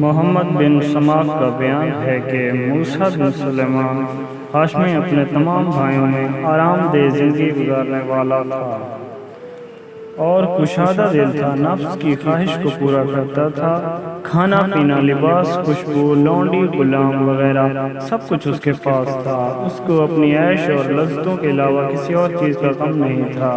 محمد بن سماک کا بیان ہے کہ موسیٰ بن سلیمان ہاشمی اپنے تمام بھائیوں میں آرام دہ زندگی گزارنے والا تھا اور کشادہ دل تھا، نفس کی خواہش کو پورا کرتا تھا۔ کھانا پینا، لباس، خوشبو، لونڈی، غلام وغیرہ سب کچھ اس کے پاس تھا۔ اس کو اپنی عیش اور لذتوں کے علاوہ کسی اور چیز کا غم نہیں تھا۔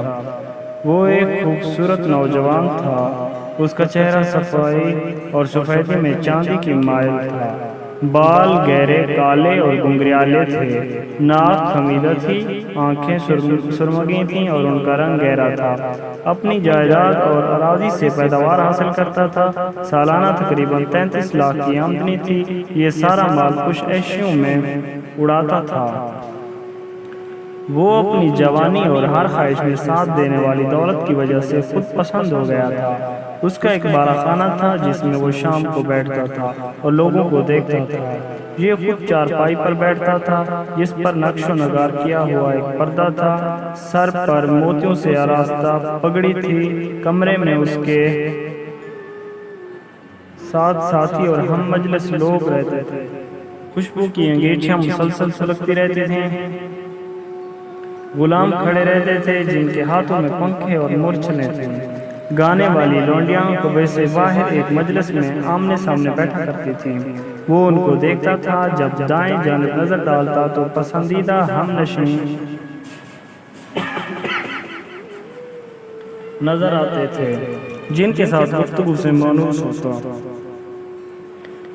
وہ ایک خوبصورت نوجوان تھا، اس کا چہرہ صفائی اور سفیدی میں چاندی کی مائل تھا۔ بال گہرے کالے اور گنگریالے تھے، ناک خمیدہ تھی، آنکھیں سرمگی تھیں اور ان کا رنگ گہرا تھا۔ اپنی جائیداد اور اراضی سے پیداوار حاصل کرتا تھا۔ سالانہ تقریباً 33 لاکھ کی آمدنی تھی۔ یہ سارا مال خوش عیشیوں میں اڑاتا تھا۔ وہ اپنی جوانی اور ہر خواہش میں ساتھ دینے والی دولت کی وجہ سے خود پسند ہو گیا تھا۔ اس کا ایک بارہ خانہ تھا جس میں وہ شام کو بیٹھتا تھا اور لوگوں کو دیکھتا تھا۔ یہ خود چارپائی پر بیٹھتا تھا جس پر نقش و نگار کیا ہوا ایک پردہ تھا۔ سر پر موتیوں سے آراستہ پگڑی تھی۔ کمرے میں اس کے ساتھ ساتھی اور ہم مجلس لوگ رہتے تھے۔ خوشبو کی انگیٹھیاں مسلسل سلگتی رہتی تھیں۔ غلام کھڑے رہتے تھے جن کے ہاتھوں میں پنکھے اور مورچلیں تھیں۔ گانے والی لونڈیاں کعبے سے باہر ایک مجلس میں آمنے سامنے بیٹھا کرتی تھیں۔ وہ ان کو دیکھتا تھا۔ جب دائیں جانب نظر ڈالتا تو پسندیدہ ہم نشین نظر آتے تھے جن کے ساتھ گفتگو سے مانوس ہوتا۔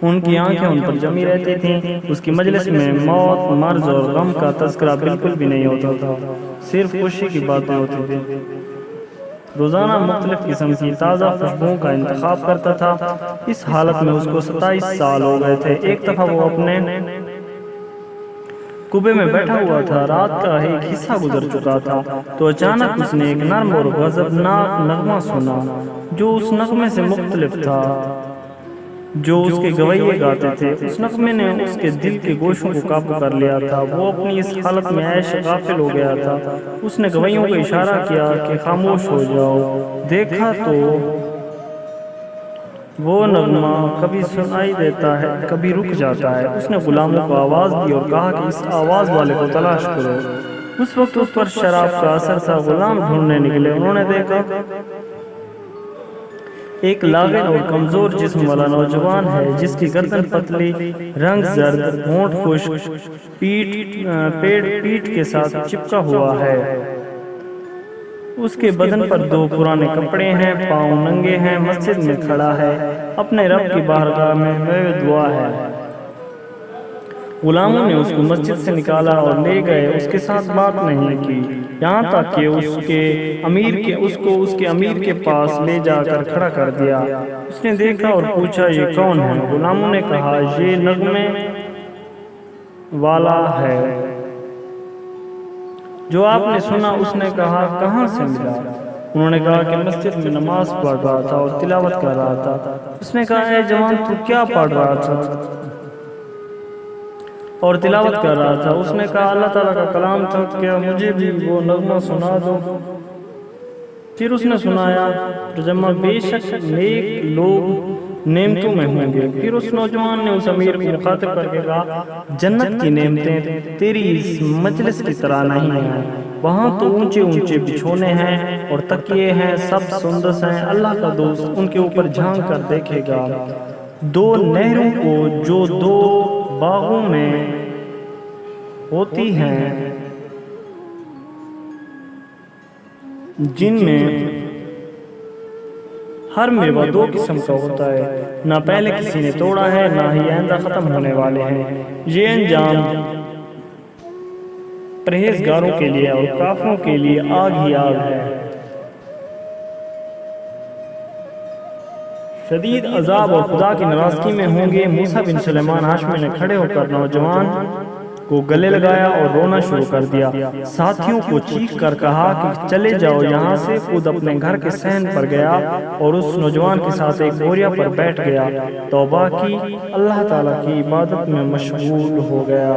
ان کی آنکھیں ان پر جمی رہتی تھیں۔ اس کی مجلس میں موت، مرض اور غم کا تذکرہ بالکل بھی نہیں ہوتا تھا، صرف خوشی کی باتیں ہوتی تھیں۔ روزانہ مختلف قسم کی تازہ خوشبوؤں کا انتخاب کرتا تھا۔ اس حالت میں اس کو 27 سال ہو گئے تھے۔ ایک دفعہ وہ اپنے کعبے میں بیٹھا ہوا تھا، رات کا ایک حصہ گزر چکا تھا، تو اچانک اس نے ایک نرم اور غضبناک نغمہ سنا جو اس نغمے سے مختلف تھا جو اس کے گویے گاتے تھے۔ اس نغمے نے اس کے دل کے گوشوں کو قابو کر لیا تھا۔ وہ اپنی اس حالت میں عیش غافل ہو گیا تھا۔ اس نے گویوں کو اشارہ کیا کہ خاموش ہو جاؤ۔ دیکھا تو وہ نغمہ کبھی سنائی دیتا ہے، کبھی رک جاتا ہے۔ اس نے غلاموں کو آواز دی اور کہا کہ اس آواز والے کو تلاش کرو۔ اس وقت اس پر شراب کا اثر تھا۔ غلام ڈھونڈنے نکلے۔ انہوں نے دیکھا ایک لاغر اور کمزور جسم والا نوجوان ہے جس کی گردن پتلی، رنگ زرد، ہونٹ خشک، پیٹ کے ساتھ چپکا ہوا ہے۔ اس کے بدن پر 2 پرانے کپڑے ہیں، پاؤں ننگے ہیں، مسجد میں کھڑا ہے، اپنے رب کی بارگاہ میں دعا ہے۔ غلاموں نے اس کو مسجد سے نکالا اور لے گئے۔ اس کے ساتھ بات نہیں کی یہاں تک کہ اس کے امیر کے پاس لے جا کر کھڑا کر دیا۔ اس نے دیکھا اور پوچھا یہ کون ہے؟ غلاموں نے کہا یہ نغمے والا ہے جو آپ نے سنا۔ اس نے کہا کہاں سے ملا؟ انہوں نے کہا کہ مسجد میں نماز پڑھ رہا تھا اور تلاوت کر رہا تھا۔ اس نے کہا اے جوان تو کیا پڑھ رہا تھا اور تلاوت کر رہا تھا؟ اس نے کہا اللہ تعالیٰ کا کلام تھا، کیا مجھے بھی وہ نغمہ سنا دو؟ پھر اس نے سنایا ترجمہ بے شک نیک لوگ نعمتوں میں ہوں گے۔ پھر اس نوجوان نے اس امیر کو مخاطب کر کے کہا جنت کی نعمتیں تیری اس مجلس کی طرح نہیں ہیں، وہاں تو اونچے اونچے بچھونے ہیں اور تکیے ہیں، سب سندس ہیں۔ اللہ کا دوست ان کے اوپر جھانک کر دیکھے گا 2 نہروں کو جو 2 باغوں میں ہوتی ہیں، جن میں ہر میوہ 2 قسم کا ہوتا ہے، نہ پہلے کسی نے توڑا ہے نہ ہی آئندہ ختم ہونے والے ہیں۔ یہ انجام پرہیزگاروں کے لیے اور کافروں کے لیے آگ ہی آگ ہے۔ شدید عذاب اور خدا کی ناراضگی میں ہوں گے۔ موسیٰ بن سلیمان ہاشمی نے کھڑے ہو کر نوجوان کو گلے لگایا اور رونا شروع کر دیا۔ ساتھیوں کو چیخ کر کہا کہ چلے جاؤ یہاں سے۔ خود اپنے گھر کے صحن پر گیا اور اس نوجوان کے ساتھ ایک بوریا پر بیٹھ گیا، توبہ کی، اللہ تعالیٰ کی عبادت میں مشغول ہو گیا۔